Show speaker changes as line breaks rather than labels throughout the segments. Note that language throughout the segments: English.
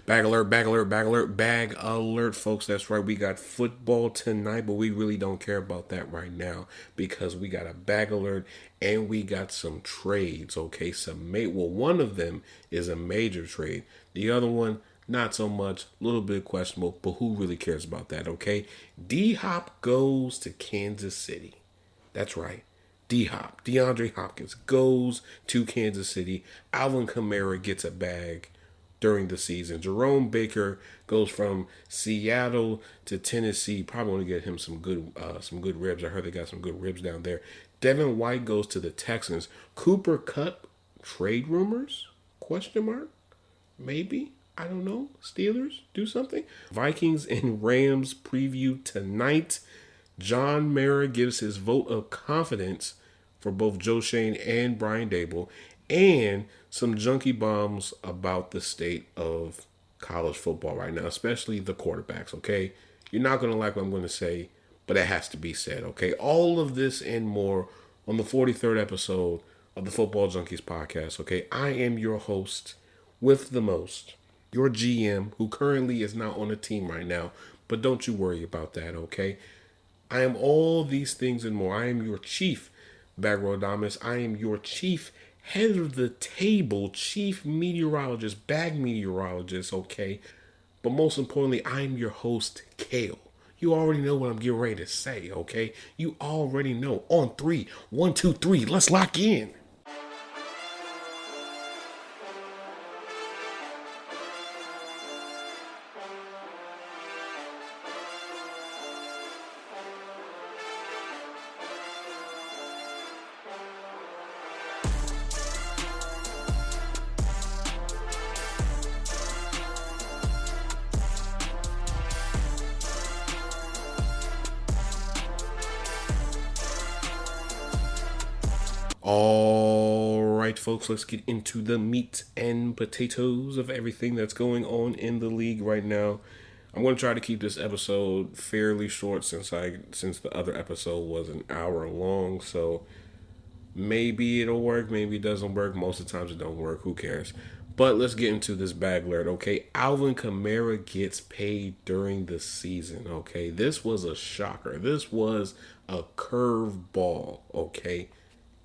Bag alert, bag alert, bag alert, bag alert, folks. That's right. We got football tonight, but we really don't care about that right now because we got a bag alert and we got some trades, okay? One of them is a major trade. The other one, not so much, a little bit questionable, but who really cares about that, okay? D-Hop goes to Kansas City. That's right. D-Hop, DeAndre Hopkins, goes to Kansas City. Alvin Kamara gets a bag during the season. Jerome Baker goes from Seattle to Tennessee. Probably want to get him some good ribs. I heard they got some good ribs down there. Devin White goes to the Texans. Cooper Kupp, trade rumors? Question mark? Maybe. I don't know. Steelers, do something. Vikings and Rams preview tonight. John Mara gives his vote of confidence for both Joe Schoen and Brian Daboll, and some junkie bombs about the state of college football right now, especially the quarterbacks, okay? You're not going to like what I'm going to say, but it has to be said, okay? All of this and more on the 43rd episode of the Football Junkies podcast, okay? I am your host with the most, your GM, who currently is not on a team right now, but don't you worry about that, okay? I am all these things and more. I am your chief Bagrodamus. I am your chief head of the table, chief meteorologist, bag meteorologist, okay? But most importantly, I am your host, Kale. You already know what I'm getting ready to say, okay? You already know. On 3, 1, 2, 3, let's lock in. All right, folks, let's get into the meat and potatoes of everything that's going on in the league right now. I'm going to try to keep this episode fairly short since the other episode was an hour long, so maybe it'll work, maybe it doesn't work. Most of the times it don't work. Who cares? But let's get into this bag alert, okay? Alvin Kamara gets paid during the season, okay? This was a shocker. This was a curveball, okay?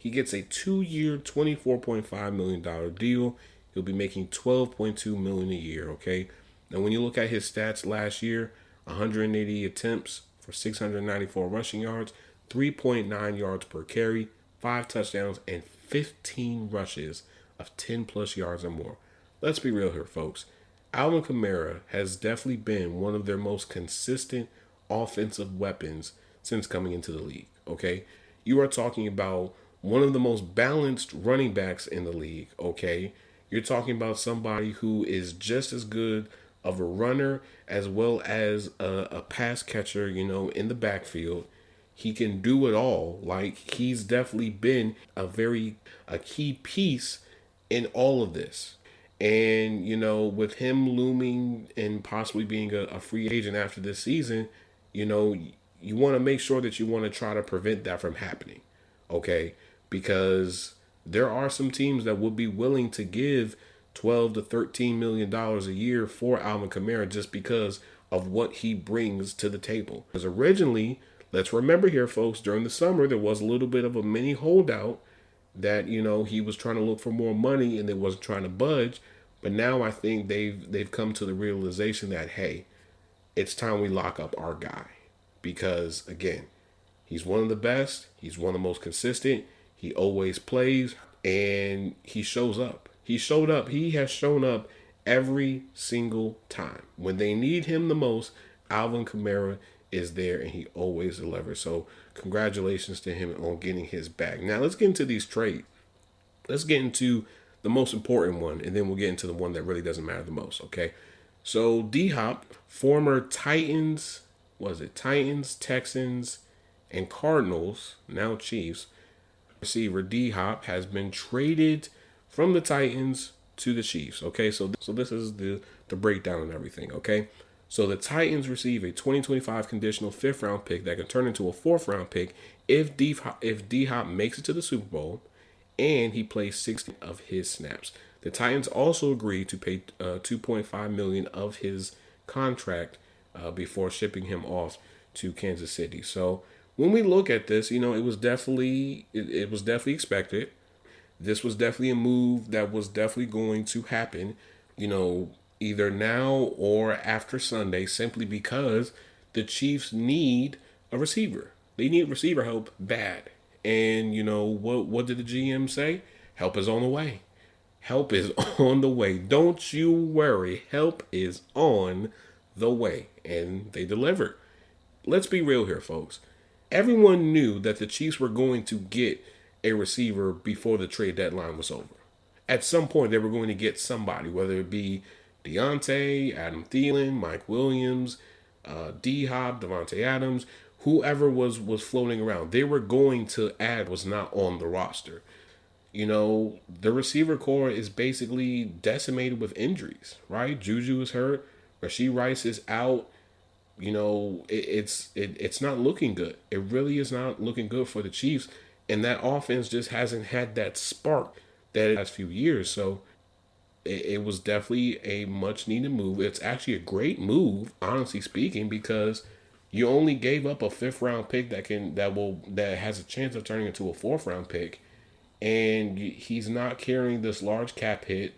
He gets a 2-year, $24.5 million deal. He'll be making $12.2 million a year, okay? Now, when you look at his stats last year, 180 attempts for 694 rushing yards, 3.9 yards per carry, 5 touchdowns, and 15 rushes of 10-plus yards or more. Let's be real here, folks. Alvin Kamara has definitely been one of their most consistent offensive weapons since coming into the league, okay? You are talking about one of the most balanced running backs in the league, okay? You're talking about somebody who is just as good of a runner as well as a pass catcher, in the backfield. He can do it all. Like, he's definitely been a key piece in all of this. And, with him looming and possibly being a free agent after this season, you want to make sure that you want to try to prevent that from happening, okay? Because there are some teams that would be willing to give $12 to $13 million a year for Alvin Kamara just because of what he brings to the table. Because originally, let's remember here, folks, during the summer, there was a little bit of a mini holdout that, he was trying to look for more money and they wasn't trying to budge. But now I think they've come to the realization that, hey, it's time we lock up our guy. Because, again, he's one of the best. He's one of the most consistent. He always plays, and he shows up. He showed up. He has shown up every single time. When they need him the most, Alvin Kamara is there, and he always delivers. So congratulations to him on getting his bag. Now, let's get into these trades. Let's get into the most important one, and then we'll get into the one that really doesn't matter the most, okay? So D-Hop, former Titans, Texans, and Cardinals, now Chiefs, receiver D-Hop has been traded from the Titans to the Chiefs. Okay, so this is the breakdown and everything. Okay, so the Titans receive a 2025 conditional 5th round pick that can turn into a 4th round pick if D-Hop makes it to the Super Bowl and he plays 60 of his snaps. The Titans also agreed to pay $2.5 million of his contract before shipping him off to Kansas City. So when we look at this, it was definitely expected. This was definitely a move that was definitely going to happen, either now or after Sunday, simply because the Chiefs need a receiver. They need receiver help bad. And what did the GM say? Help is on the way. Help is on the way. Don't you worry. Help is on the way. And they delivered. Let's be real here, folks. Everyone knew that the Chiefs were going to get a receiver before the trade deadline was over. At some point, they were going to get somebody, whether it be Deontay, Adam Thielen, Mike Williams, D-Hop, Devontae Adams, whoever was floating around. They were going to add was not on the roster. The receiver core is basically decimated with injuries, right? Juju is hurt. Rashee Rice is out. It's not looking good. It really is not looking good for the Chiefs. And that offense just hasn't had that spark that it has few years. So it was definitely a much needed move. It's actually a great move, honestly speaking, because you only gave up a 5th round pick that has a chance of turning into a 4th round pick. And he's not carrying this large cap hit.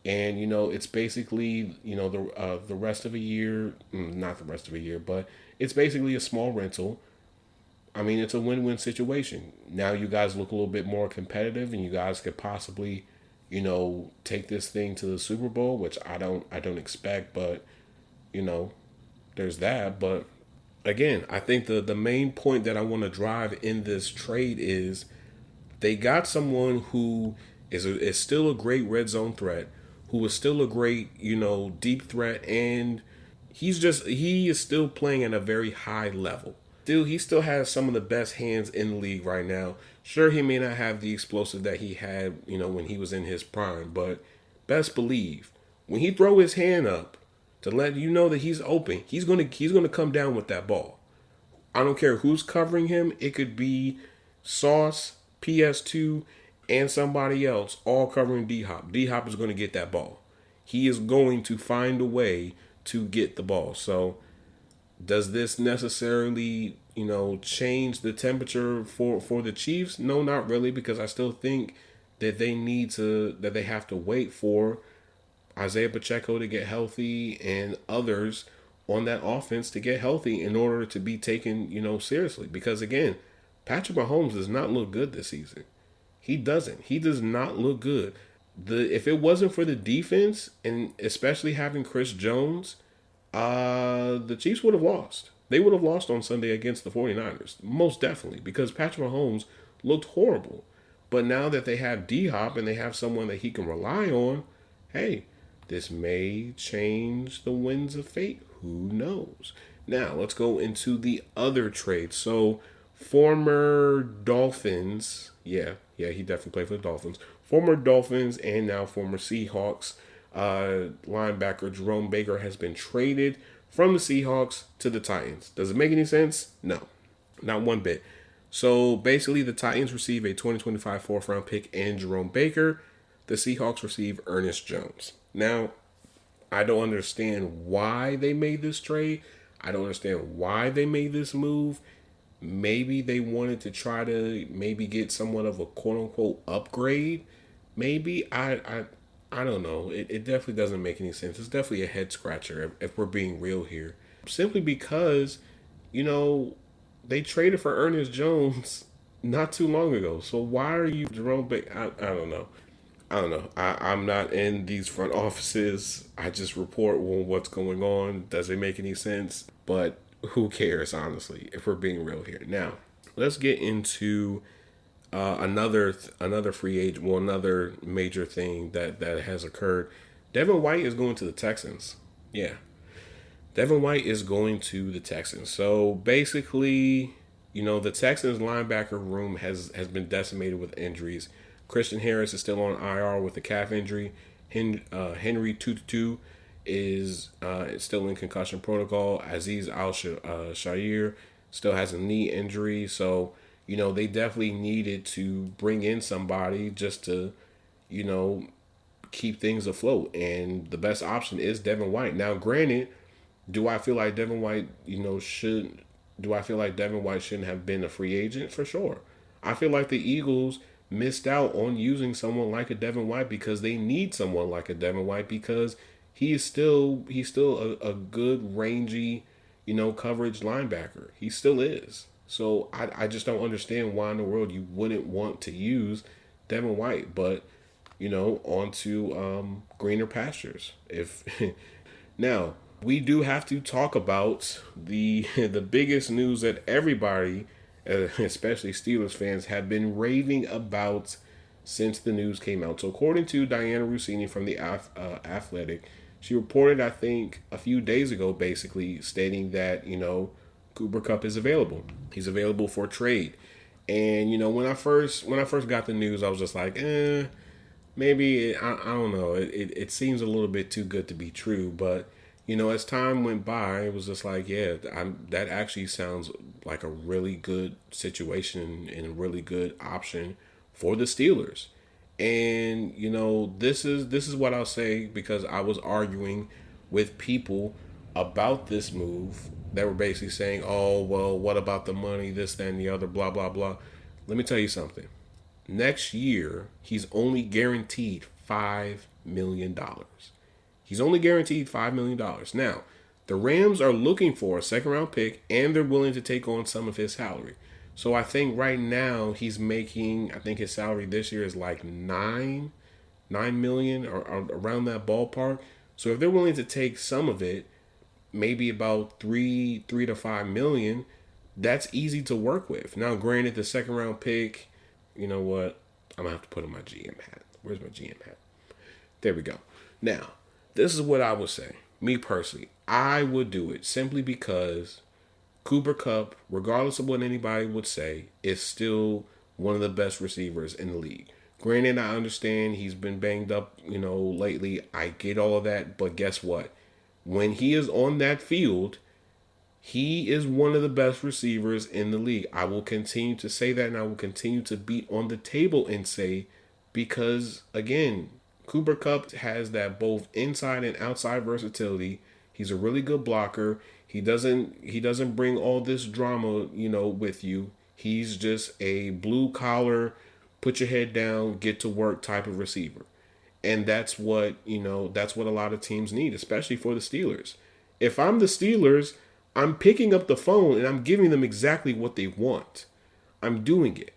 And, it's basically, the rest of a year, not the rest of a year, but it's basically a small rental. I mean, it's a win-win situation. Now you guys look a little bit more competitive, and you guys could possibly, take this thing to the Super Bowl, which I don't expect, but, there's that. But again, I think the main point that I want to drive in this trade is they got someone who is still a great red zone threat, who is still a great, deep threat, and he is still playing at a very high level. He still has some of the best hands in the league right now. Sure, he may not have the explosive that he had, when he was in his prime, but best believe when he throw his hand up to let you know that he's open, he's gonna come down with that ball. I don't care who's covering him. It could be Sauce, PS2, and somebody else all covering D-Hop. D-Hop is going to get that ball. He is going to find a way to get the ball. So does this necessarily, change the temperature for the Chiefs? No, not really, because I still think that they have to wait for Isaiah Pacheco to get healthy and others on that offense to get healthy in order to be taken, seriously. Because again, Patrick Mahomes does not look good this season. He doesn't. He does not look good. If it wasn't for the defense, and especially having Chris Jones, the Chiefs would have lost. They would have lost on Sunday against the 49ers. Most definitely. Because Patrick Mahomes looked horrible. But now that they have D-Hop and they have someone that he can rely on, hey, this may change the winds of fate. Who knows? Now, let's go into the other trade. So, former Dolphins, yeah, he definitely played for the Dolphins. Former Dolphins and now former Seahawks linebacker Jerome Baker has been traded from the Seahawks to the Titans. Does it make any sense? No, not one bit. So basically, the Titans receive a 2025 4th round pick and Jerome Baker. The Seahawks receive Ernest Jones. Now, I don't understand why they made this trade. I don't understand why they made this move. Maybe they wanted to try to maybe get somewhat of a quote-unquote upgrade. Maybe. I don't know. It definitely doesn't make any sense. It's definitely a head-scratcher if we're being real here. Simply because, they traded for Ernest Jones not too long ago. So why are you Jerome Baker? I don't know. I'm not in these front offices. I just report what's going on. Does it make any sense? But who cares, honestly, if we're being real here. Now, let's get into another free agent, another major thing that has occurred. Devin White is going to the Texans. Yeah. Devin White is going to the Texans. So basically, the Texans linebacker room has been decimated with injuries. Christian Harris is still on IR with a calf injury. Henry Tutu is still in concussion protocol. Aziz Al-Shair still has a knee injury. So, they definitely needed to bring in somebody just to, keep things afloat. And the best option is Devin White. Now, granted, do I feel like Devin White, do I feel like Devin White shouldn't have been a free agent? For sure. I feel like the Eagles missed out on using someone like a Devin White because they need someone like a Devin White because he's still a good rangy, coverage linebacker. He still is. So I just don't understand why in the world you wouldn't want to use Devin White, but on to greener pastures. If now we do have to talk about the the biggest news that everybody, especially Steelers fans, have been raving about since the news came out. So according to Diana Rossini from the Athletic, she reported, I think, a few days ago, basically stating that Cooper Kupp is available. He's available for trade. And when I first got the news, I was just like, maybe I don't know. It seems a little bit too good to be true. But as time went by, it was just like, yeah, that actually sounds like a really good situation and a really good option for the Steelers. And this is what I'll say, because I was arguing with people about this move that were basically saying, oh, well, what about the money, this, that, and the other, blah, blah, blah. Let me tell you something. Next year, he's only guaranteed $5 million. He's only guaranteed $5 million. Now, the Rams are looking for a second-round pick, and they're willing to take on some of his salary. So I think right now he's making, I think his salary this year is like $9 million or around that ballpark. So if they're willing to take some of it, maybe about $3 to $5 million, that's easy to work with. Now, granted, the second round pick, you know what? I'm gonna have to put on my GM hat. Where's my GM hat? There we go. Now, this is what I would say. Me personally, I would do it simply because Cooper Kupp, regardless of what anybody would say, is still one of the best receivers in the league. Granted, I understand he's been banged up, lately. I get all of that, but guess what? When he is on that field, he is one of the best receivers in the league. I will continue to say that, and I will continue to beat on the table and say, because again, Cooper Kupp has that both inside and outside versatility. He's a really good blocker. He doesn't bring all this drama, with you. He's just a blue collar, put your head down, get to work type of receiver. And that's what a lot of teams need, especially for the Steelers. If I'm the Steelers, I'm picking up the phone and I'm giving them exactly what they want. I'm doing it.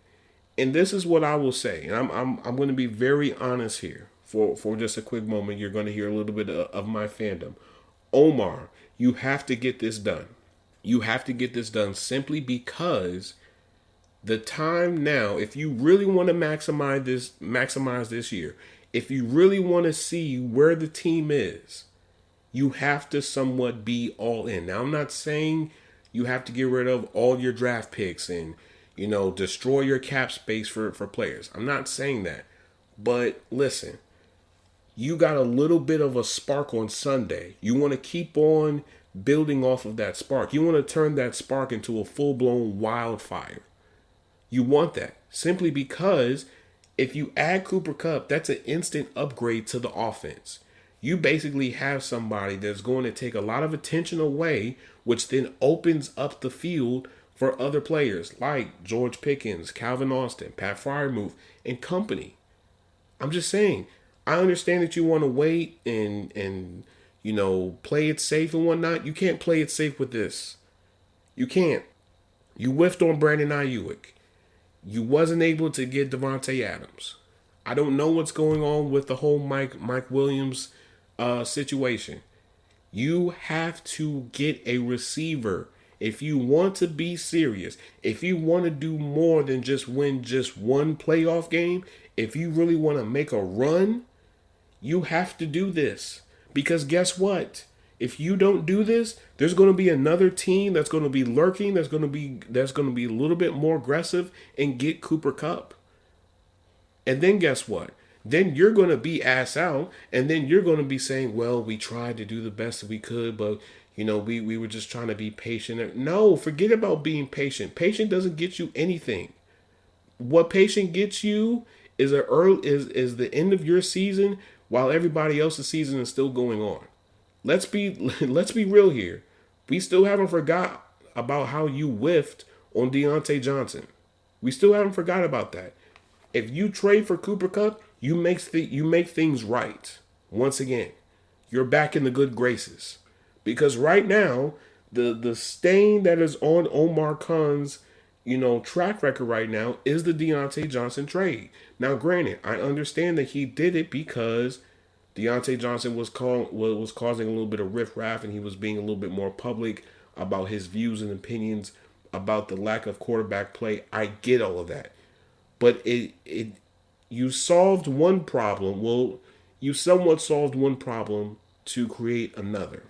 And this is what I will say. And I'm going to be very honest here. For just a quick moment, you're going to hear a little bit of my fandom. Omar, you have to get this done. You have to get this done simply because the time now, if you really want to maximize this year, if you really want to see where the team is, you have to somewhat be all in. Now, I'm not saying you have to get rid of all your draft picks and, destroy your cap space for players. I'm not saying that. But listen, you got a little bit of a spark on Sunday. You want to keep on building off of that spark. You want to turn that spark into a full-blown wildfire. You want that simply because if you add Cooper Kupp, that's an instant upgrade to the offense. You basically have somebody that's going to take a lot of attention away, which then opens up the field for other players like George Pickens, Calvin Austin, Pat Freiermuth, and company. I'm just saying, I understand that you want to wait and play it safe and whatnot. You can't play it safe with this. You can't. You whiffed on Brandon Ayuk. You wasn't able to get Devontae Adams. I don't know what's going on with the whole Mike Williams situation. You have to get a receiver if you want to be serious. If you want to do more than just win just one playoff game, if you really want to make a run, you have to do this. Because guess what? If you don't do this, there's going to be another team that's going to be lurking, that's going to be a little bit more aggressive and get Cooper Kupp. And then guess what? Then you're going to be ass out, and then you're going to be saying, well, we tried to do the best that we could, but we were just trying to be patient. No, forget about being patient. Patient doesn't get you anything. What patient gets you is the end of your season while everybody else's season is still going on. Let's be let's be real here. We still haven't forgot about how you whiffed on Deontay Johnson. We still haven't forgot about that. If you trade for Cooper Kupp, you make things right. Once again, you're back in the good graces. Because right now, the stain that is on Omar Khan's, track record right now is the Deontay Johnson trade. Now, granted, I understand that he did it because Deontay Johnson was causing a little bit of riffraff, and he was being a little bit more public about his views and opinions about the lack of quarterback play. I get all of that. But you solved one problem. Well, you somewhat solved one problem to create another.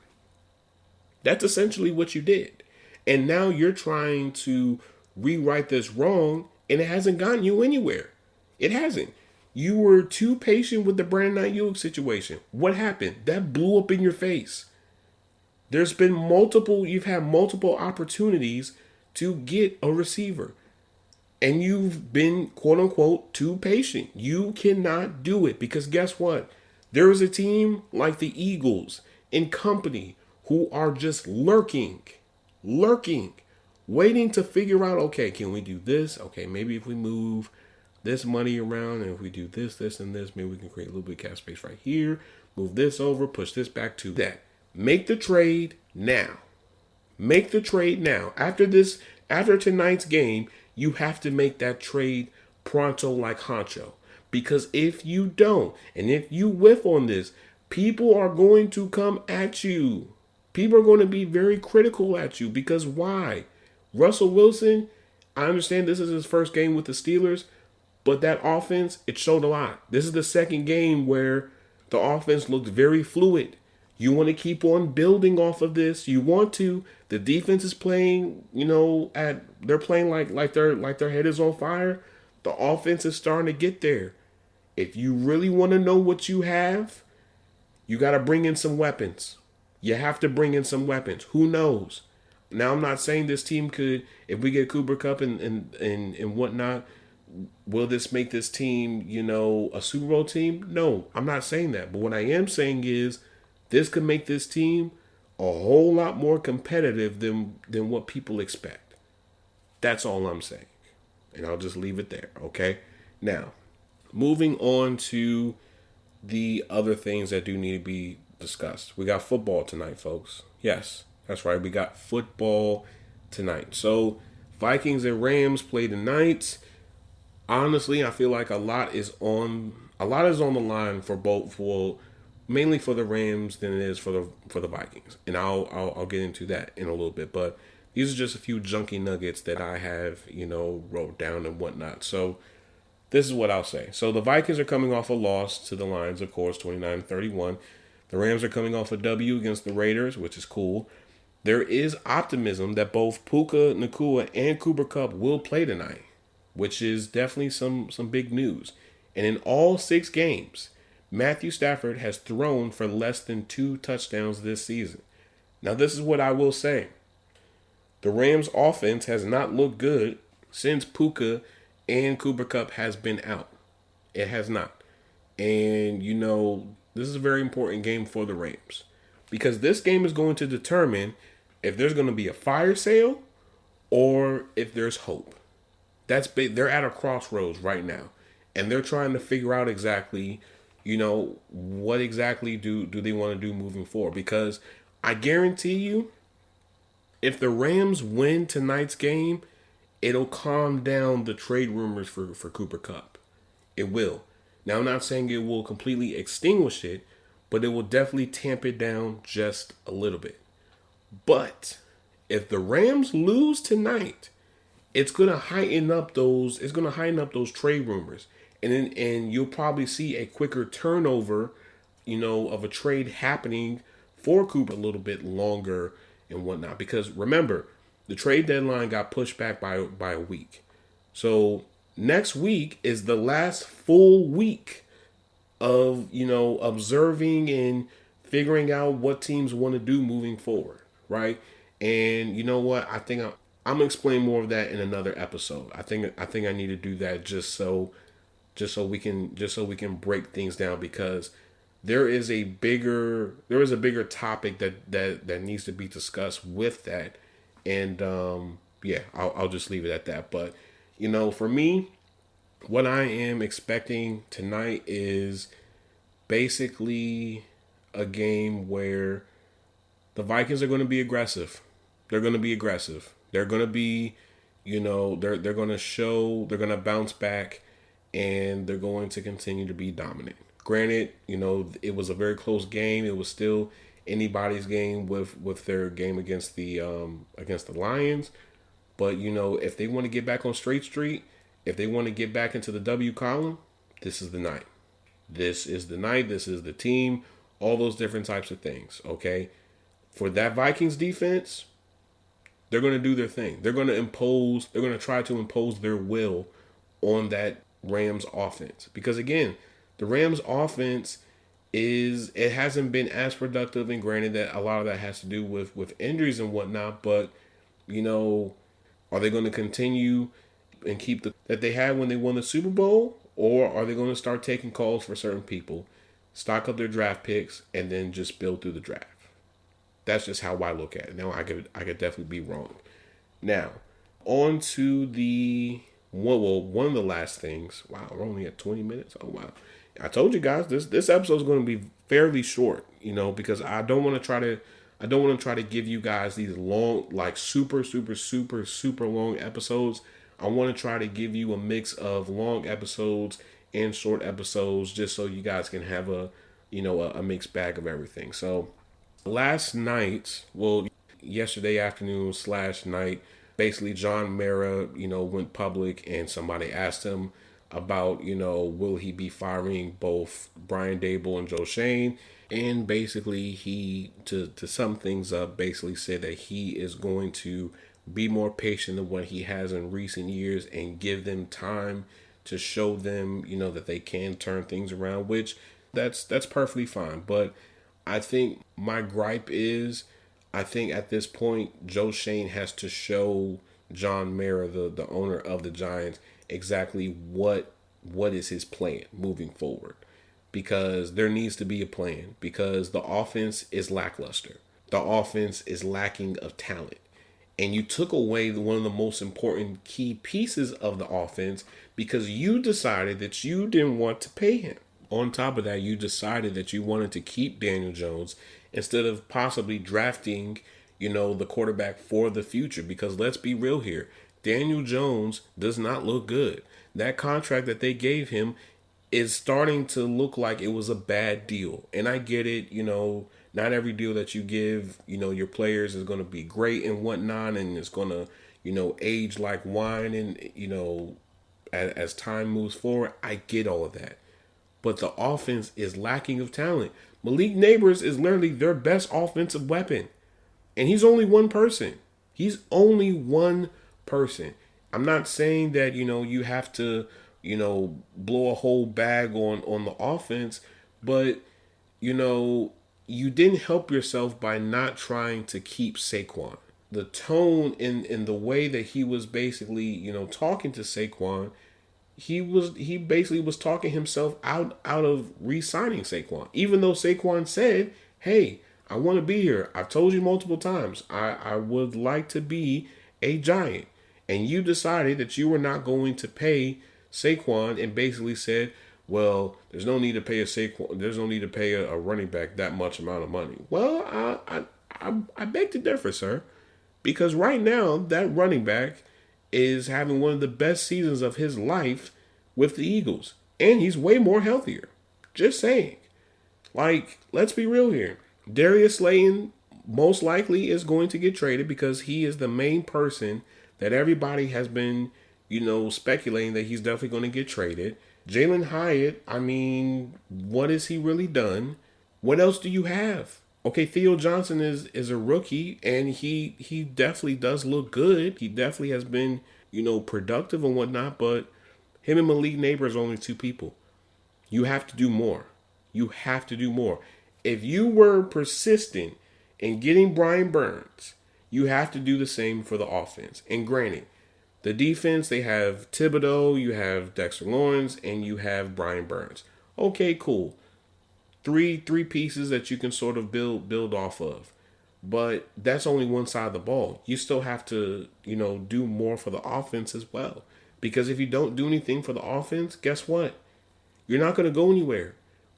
That's essentially what you did. And now you're trying to rewrite this wrong, and it hasn't gotten you anywhere. It hasn't. You were too patient with the Brandon Ayuk situation. What happened? That blew up in your face. You've had multiple opportunities to get a receiver. And you've been, quote unquote, too patient. You cannot do it because guess what? There is a team like the Eagles and company who are just lurking, waiting to figure out, okay, can we do this? Okay, maybe if we move this money around and if we do this, and this, maybe we can create a little bit of cap space right here, move this over, push this back to that. Make the trade now. Make the trade now. After tonight's game, you have to make that trade pronto like Honcho. Because if you don't, and if you whiff on this, people are going to come at you. People are going to be very critical at you. Because why? Russell Wilson, I understand this is his first game with the Steelers, but that offense, it showed a lot. This is the second game where the offense looked very fluid. You want to keep on building off of this. You want to. The defense is playing, they're playing like their head is on fire. The offense is starting to get there. If you really want to know what you have, you got to bring in some weapons. You have to bring in some weapons. Who knows? Now, I'm not saying this team could, if we get Cooper Kupp and whatnot, will this make this team, a Super Bowl team? No, I'm not saying that. But what I am saying is this could make this team a whole lot more competitive than what people expect. That's all I'm saying. And I'll just leave it there, okay? Now, moving on to the other things that do need to be discussed. We got football tonight, folks. Yes, that's right. We got football tonight. So, Vikings and Rams play tonight. Honestly, I feel like a lot is on the line for both, mainly for the Rams than it is for the Vikings. And I'll get into that in a little bit. But these are just a few junkie nuggets that I have, wrote down and whatnot. So this is what I'll say. So the Vikings are coming off a loss to the Lions, of course, 29-31. The Rams are coming off a W against the Raiders, which is cool. There is optimism that both Puka Nacua and Cooper Kupp will play tonight, which is definitely some big news. And in all 6 games, Matthew Stafford has thrown for less than 2 touchdowns this season. Now, this is what I will say. The Rams' offense has not looked good since Puka and Cooper Kupp has been out. It has not. And, this is a very important game for the Rams. Because this game is going to determine if there's going to be a fire sale or if there's hope. That's big. They're at a crossroads right now. And they're trying to figure out exactly, what exactly do they want to do moving forward. Because I guarantee you, if the Rams win tonight's game, it'll calm down the trade rumors for Cooper Kupp. It will. Now, I'm not saying it will completely extinguish it, but it will definitely tamp it down just a little bit. But if the Rams lose tonight, it's gonna heighten up those trade rumors, and you'll probably see a quicker turnover, of a trade happening for Cooper a little bit longer and whatnot. Because remember, the trade deadline got pushed back by a week, so next week is the last full week of observing and figuring out what teams want to do moving forward, right? And you know what? I think I'm gonna explain more of that in another episode. I think I need to do that just so we can break things down, because there is a bigger topic that needs to be discussed with that. And yeah, I'll just leave it at that. But for me, what I am expecting tonight is basically a game where the Vikings are going to be aggressive. They're going to be aggressive. They're going to be, they're going to show, they're going to bounce back, and they're going to continue to be dominant. Granted, it was a very close game. It was still anybody's game with their game against the Lions. But if they want to get back on straight street, if they want to get back into the W column, this is the night. This is the night. This is the team. All those different types of things. Okay, for that Vikings defense, they're going to do their thing. They're going to impose. They're going to try to impose their will on that Rams offense, because again, the Rams offense it hasn't been as productive, and granted that a lot of that has to do with injuries and whatnot, but are they going to continue and keep that they had when they won the Super Bowl, or are they going to start taking calls for certain people, stock up their draft picks, and then just build through the draft? That's just how I look at it. Now I could definitely be wrong. Now, on to the one of the last things. Wow, we're only at 20 minutes. Oh wow. I told you guys this episode is going to be fairly short, because I don't want to try to give you guys these long, like super long episodes. I want to try to give you a mix of long episodes and short episodes, just so you guys can have a mixed bag of everything. So last night, yesterday afternoon / night, basically John Mara, went public, and somebody asked him about, will he be firing both Brian Daboll and Joe Schoen? And basically he, to sum things up, basically said that he is going to be more patient than what he has in recent years and give them time to show them, that they can turn things around, which that's perfectly fine. But I think my gripe is, I think at this point, Joe Schoen has to show John Mara, the owner of the Giants, exactly what is his plan moving forward. Because there needs to be a plan, because the offense is lackluster. The offense is lacking of talent. And you took away one of the most important key pieces of the offense because you decided that you didn't want to pay him. On top of that, you decided that you wanted to keep Daniel Jones instead of possibly drafting, the quarterback for the future. Because let's be real here, Daniel Jones does not look good. That contract that they gave him is starting to look like it was a bad deal. And I get it, not every deal that you give, your players is going to be great and whatnot, and it's going to, age like wine, and, as time moves forward. I get all of that. But the offense is lacking of talent. Malik Neighbors is literally their best offensive weapon. And he's only one person. He's only one person. I'm not saying that, you have to, blow a whole bag on the offense, but, you didn't help yourself by not trying to keep Saquon. The tone in the way that he was basically, talking to Saquon, he basically was talking himself out of re-signing Saquon. Even though Saquon said, hey, I want to be here. I've told you multiple times, I would like to be a Giant. And you decided that you were not going to pay Saquon, and basically said, well, there's no need to pay a running back that much amount of money. Well, I beg to differ, sir. Because right now, that running back is having one of the best seasons of his life with the Eagles. And he's way more healthier. Just saying. Like, let's be real here. Darius Slayton most likely is going to get traded because he is the main person that everybody has been, speculating that he's definitely going to get traded. Jalen Hyatt, I mean, what has he really done? What else do you have? Okay, Theo Johnson is a rookie, and he definitely does look good. He definitely has been, productive and whatnot, but him and Malik Neighbors are only two people. You have to do more. You have to do more. If you were persistent in getting Brian Burns, you have to do the same for the offense. And granted, the defense, they have Thibodeau, you have Dexter Lawrence, and you have Brian Burns. Okay, cool. three pieces that you can sort of build off of. But that's only one side of the ball. You still have to, do more for the offense as well. Because if you don't do anything for the offense, guess what? You're not going to go anywhere.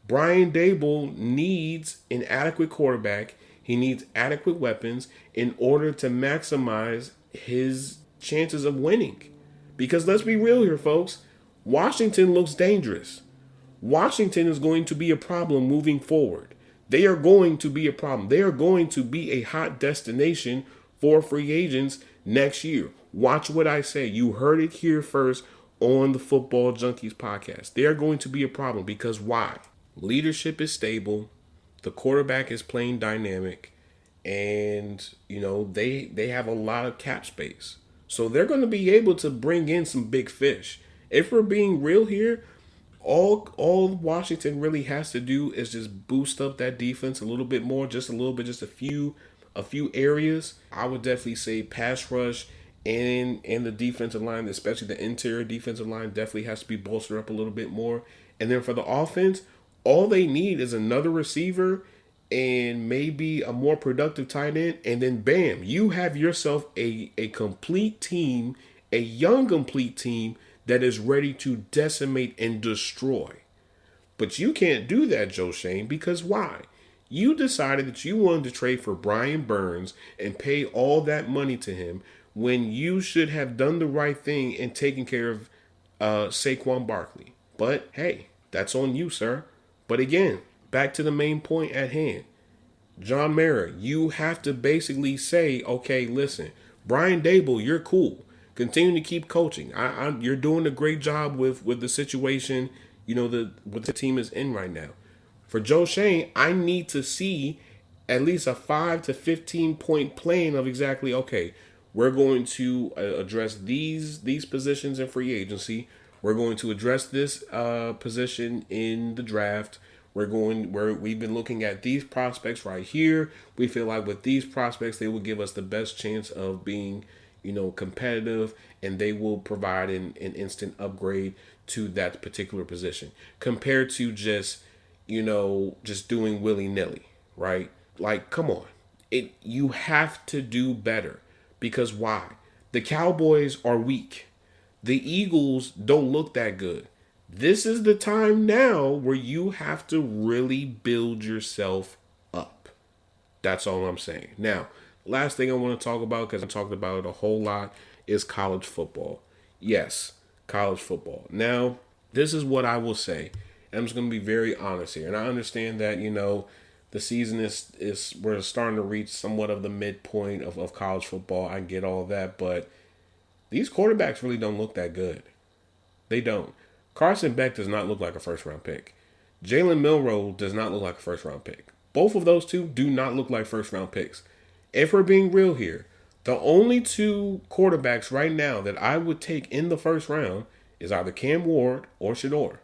Brian Daboll needs an adequate quarterback. He needs adequate weapons in order to maximize his chances of winning. Because let's be real here, folks. Washington looks dangerous. Washington is going to be a problem moving forward. They are going to be a problem. They are going to be a hot destination for free agents next year. Watch what I say. You heard it here first on the Football Junkies podcast. They are going to be a problem because why? Leadership is stable. The quarterback is playing dynamic. And, they have a lot of cap space. So they're going to be able to bring in some big fish. If we're being real here, all Washington really has to do is just boost up that defense a little bit more, just a little bit, just a few areas. I would definitely say pass rush and the defensive line, especially the interior defensive line, definitely has to be bolstered up a little bit more. And then for the offense, all they need is another receiver and maybe a more productive tight end, and then bam, you have yourself a complete team, a young complete team that is ready to decimate and destroy. But you can't do that, Joe Schoen, because why? You decided that you wanted to trade for Brian Burns and pay all that money to him when you should have done the right thing and taken care of Saquon Barkley. But hey, that's on you, sir. But again, back to the main point at hand. John Mara, you have to basically say, okay, listen, Brian Daboll, you're cool. Continue to keep coaching. You're doing a great job with the situation, what the team is in right now. For Joe Schoen, I need to see at least a 5 to 15 point plan of exactly, okay, we're going to address these positions in free agency. We're going to address this position in the draft. We've been looking at these prospects right here. We feel like with these prospects, they will give us the best chance of being, competitive, and they will provide an instant upgrade to that particular position compared to just doing willy-nilly, right? Like, come on. You have to do better because why? The Cowboys are weak. The Eagles don't look that good. This is the time now where you have to really build yourself up. That's all I'm saying. Now, last thing I want to talk about, because I talked about it a whole lot, is college football. Yes, college football. Now, this is what I will say. And I'm just going to be very honest here. And I understand that, the season is we're starting to reach somewhat of the midpoint of college football. I get all that. But these quarterbacks really don't look that good. They don't. Carson Beck does not look like a first-round pick. Jalen Milroe does not look like a first-round pick. Both of those two do not look like first-round picks. If we're being real here, the only two quarterbacks right now that I would take in the first round is either Cam Ward or Shedeur.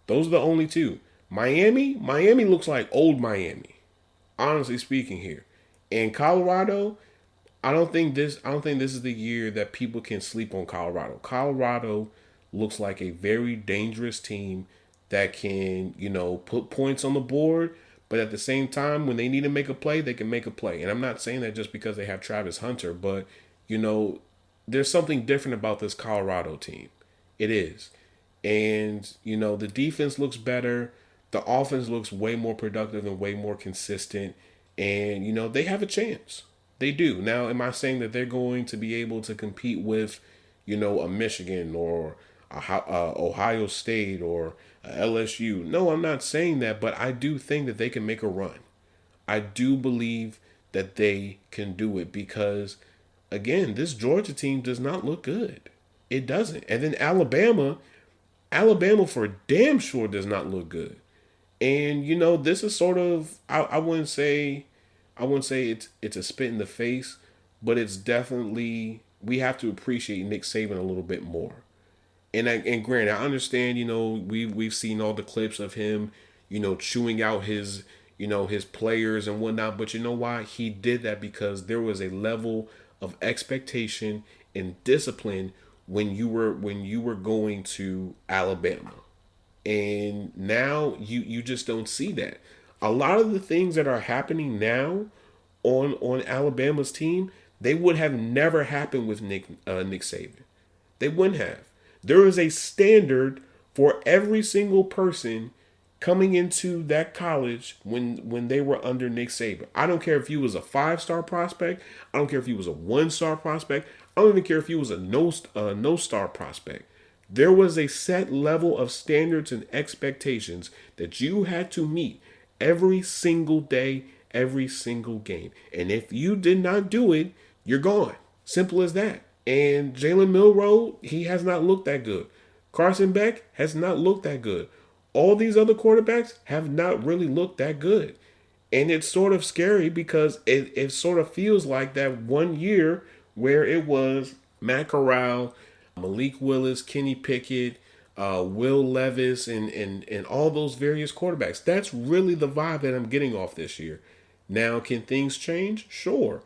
Those are the only two. Miami looks like old Miami, honestly speaking here. And Colorado, I don't think this is the year that people can sleep on Colorado. Colorado looks like a very dangerous team that can, put points on the board, but at the same time, when they need to make a play, they can make a play. And I'm not saying that just because they have Travis Hunter, but, there's something different about this Colorado team. It is. And, the defense looks better. The offense looks way more productive and way more consistent. And, they have a chance. They do. Now, am I saying that they're going to be able to compete with, a Michigan or Ohio State or LSU? No, I'm not saying that, but I do think that they can make a run. I do believe that they can do it because, again, this Georgia team does not look good. It doesn't. And then Alabama for damn sure does not look good. And, this is sort of, I wouldn't say it's a spit in the face, but it's definitely, we have to appreciate Nick Saban a little bit more. And granted, I understand, we've seen all the clips of him, chewing out his players and whatnot. But you know why? He did that because there was a level of expectation and discipline when you were going to Alabama. And now you just don't see that. A lot of the things that are happening now on Alabama's team, they would have never happened with Nick Saban. They wouldn't have. There is a standard for every single person coming into that college when they were under Nick Saban. I don't care if he was a 5-star prospect. I don't care if he was a 1-star prospect. I don't even care if he was a no-star prospect. There was a set level of standards and expectations that you had to meet every single day, every single game. And if you did not do it, you're gone. Simple as that. And Jalen Milroe, he has not looked that good. Carson Beck has not looked that good. All these other quarterbacks have not really looked that good. And it's sort of scary because it sort of feels like that one year where it was Matt Corral, Malik Willis, Kenny Pickett, Will Levis, and all those various quarterbacks. That's really the vibe that I'm getting off this year. Now, can things change? Sure.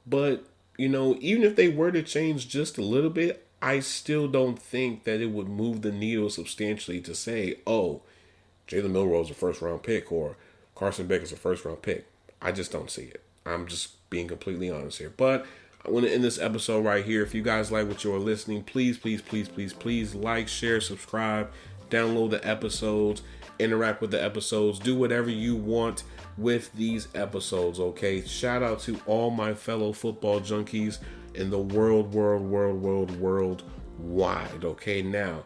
But, even if they were to change just a little bit, I still don't think that it would move the needle substantially to say, oh, Jalen Milroe is a first-round pick or Carson Beck is a first-round pick. I just don't see it. I'm just being completely honest here. But I want to end this episode right here. If you guys like what you're listening, please like, share, subscribe, download the episodes, interact with the episodes, do whatever you want with these episodes, okay? Shout out to all my fellow football junkies in the worldwide, okay? Now,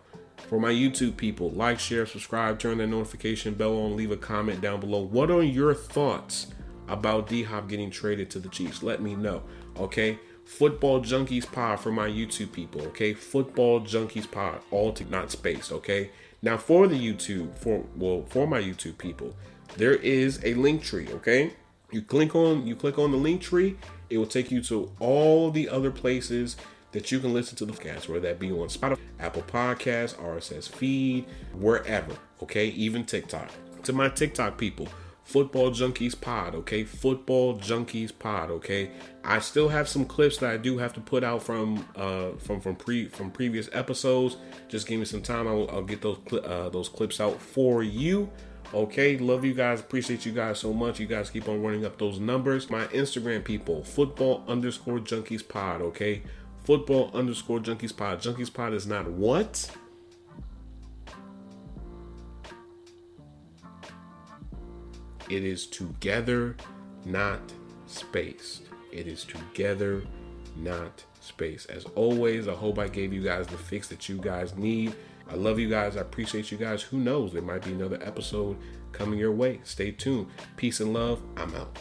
for my YouTube people, like, share, subscribe, turn that notification bell on, leave a comment down below. What are your thoughts about D-Hop getting traded to the Chiefs? Let me know, okay? Football Junkies Pod for my YouTube people, okay? Football Junkies Pod, all to not spaced, okay? Now for the YouTube, for my YouTube people, there is a link tree, okay? You click on the link tree, it will take you to all the other places that you can listen to the podcast, whether that be on Spotify, Apple Podcasts, RSS feed, wherever, okay? Even TikTok. To my TikTok people, Football Junkies Pod, okay? Football Junkies Pod, okay? I still have some clips that I do have to put out from previous episodes. Just give me some time. I'll get those clips out for you. Okay, love you guys. Appreciate you guys so much. You guys keep on running up those numbers. My Instagram people, Football_Junkies Pod, okay? Football_Junkies Pod. Junkies Pod is not what? It is together, not spaced. It is together, not spaced. As always, I hope I gave you guys the fix that you guys need. I love you guys. I appreciate you guys. Who knows? There might be another episode coming your way. Stay tuned. Peace and love. I'm out.